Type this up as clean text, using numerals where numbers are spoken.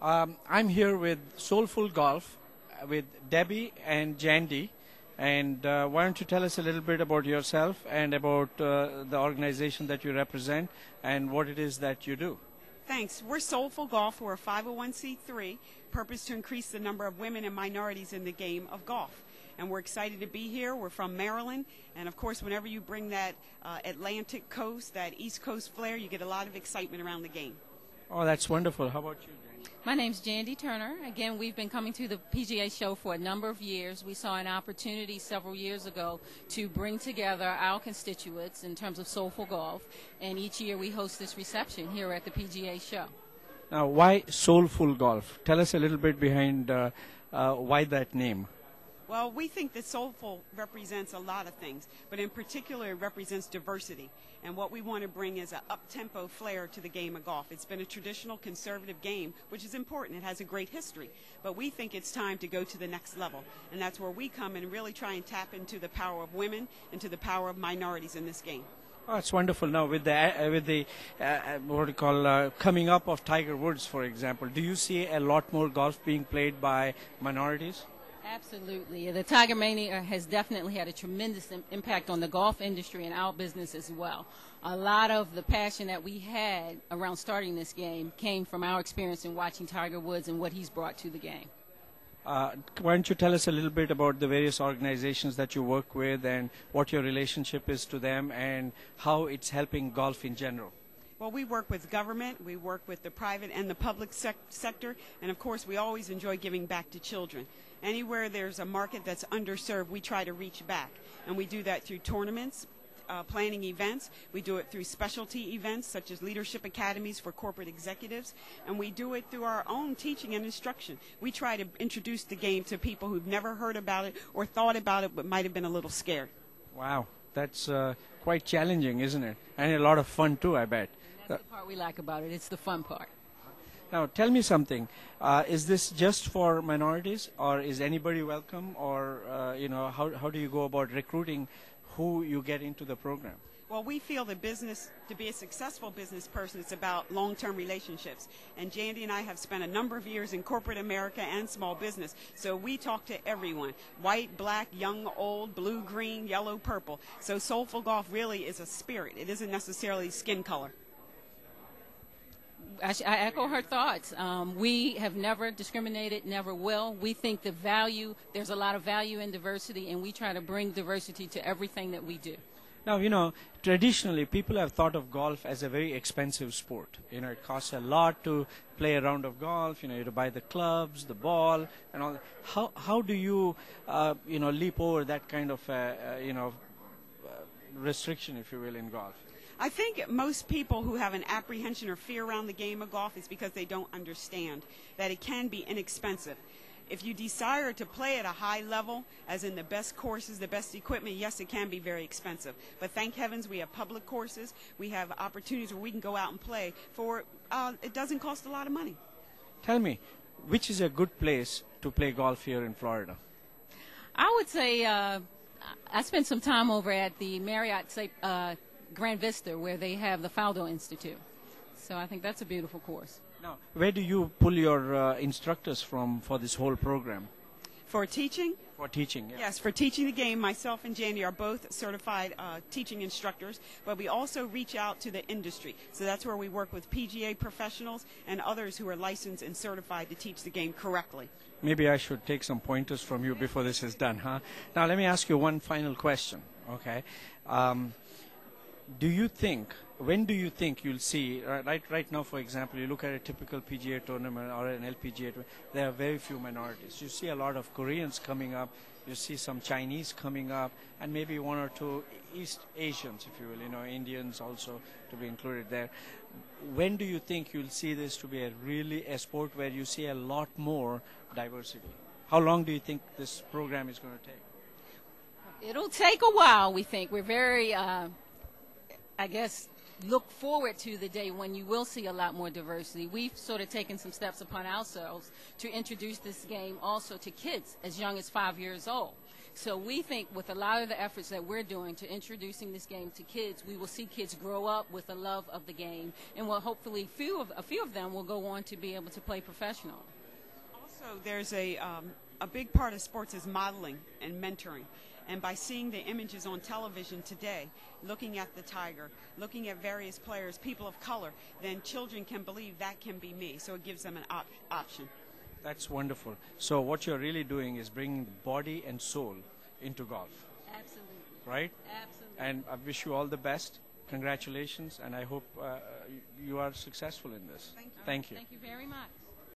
I'm here with Soulful Golf with Debbie and Jandy. And why don't you tell us a little bit about yourself and about the organization that you represent and what it is that you do? Thanks. We're Soulful Golf. We're a 501c3, purpose to increase the number of women and minorities in the game of golf. And we're excited to be here. We're from Maryland. And, of course, whenever you bring that Atlantic coast, that East Coast flair, you get a lot of excitement around the game. Oh, that's wonderful. How about you, Jandy? My name's Jandy Turner. Again, we've been coming to the PGA show for a number of years. We saw an opportunity several years ago to bring together our constituents in terms of Soulful Golf, and each year we host this reception here at the PGA show. Now, why Soulful Golf? Tell us a little bit behind why that name. Well, we think that soulful represents a lot of things, but in particular it represents diversity. And what we want to bring is an up-tempo flair to the game of golf. It's been a traditional conservative game, which is important. It has a great history. But we think it's time to go to the next level. And that's where we come and really try and tap into the power of women and to the power of minorities in this game. Oh, it's wonderful. Now, with the what do you call coming up of Tiger Woods, for example, do you see a lot more golf being played by minorities? Absolutely. The Tiger Mania has definitely had a tremendous impact on the golf industry and our business as well. A lot of the passion that we had around starting this game came from our experience in watching Tiger Woods and what he's brought to the game. Why don't you tell us a little bit about the various organizations that you work with and what your relationship is to them and how it's helping golf in general? Well, we work with government, we work with the private and the public sector, and of course we always enjoy giving back to children. Anywhere there's a market that's underserved, we try to reach back, and we do that through tournaments, planning events. We do it through specialty events such as leadership academies for corporate executives, and we do it through our own teaching and instruction. We try to introduce the game to people who've never heard about it or thought about it but might have been a little scared. Wow, that's quite challenging, isn't it? And a lot of fun too, I bet. That's the part we like about it. It's the fun part. Now, tell me something. Is this just for minorities, or is anybody welcome, or how do you go about recruiting who you get into the program? Well, we feel that business, to be a successful business person, it's about long-term relationships. And Jandy and I have spent a number of years in corporate America and small business, so we talk to everyone: white, black, young, old, blue, green, yellow, purple. So Soulful Golf really is a spirit. It isn't necessarily skin color. I echo her thoughts. We have never discriminated, never will. We think there's a lot of value in diversity, and we try to bring diversity to everything that we do. Now, traditionally people have thought of golf as a very expensive sport. It costs a lot to play a round of golf. You have to buy the clubs, the ball, and all that. How do you, leap over that kind of, restriction, if you will, in golf? I think most people who have an apprehension or fear around the game of golf is because they don't understand that it can be inexpensive. If you desire to play at a high level, as in the best courses, the best equipment, yes, it can be very expensive. But thank heavens we have public courses. We have opportunities where we can go out and play for, it doesn't cost a lot of money. Tell me, which is a good place to play golf here in Florida? I would say I spent some time over at the Marriott Grand Vista, where they have the Faldo Institute. So I think that's a beautiful course. Now, where do you pull your instructors from for this whole program? For teaching? For teaching, yes. Yes, for teaching the game, myself and Jandy are both certified teaching instructors, but we also reach out to the industry. So that's where we work with PGA professionals and others who are licensed and certified to teach the game correctly. Maybe I should take some pointers from you before this is done, huh? Now, let me ask you one final question, okay? When do you think you'll see, right now, for example, you look at a typical PGA tournament or an LPGA tournament, there are very few minorities. You see a lot of Koreans coming up, you see some Chinese coming up, and maybe one or two East Asians, if you will, Indians also to be included there. When do you think you'll see this to be a sport where you see a lot more diversity? How long do you think this program is going to take? It'll take a while, we think. We're very, look forward to the day when you will see a lot more diversity. We've sort of taken some steps upon ourselves to introduce this game also to kids as young as 5 years old. So we think with a lot of the efforts that we're doing to introducing this game to kids, we will see kids grow up with a love of the game, and will hopefully a few of them will go on to be able to play professional. Also, there's a big part of sports is modeling and mentoring. And by seeing the images on television today, looking at the Tiger, looking at various players, people of color, then children can believe that can be me. So it gives them an option. That's wonderful. So what you're really doing is bringing body and soul into golf. Absolutely. Right? Absolutely. And I wish you all the best. Congratulations, and I hope you are successful in this. Thank you. Thank you. Thank you very much.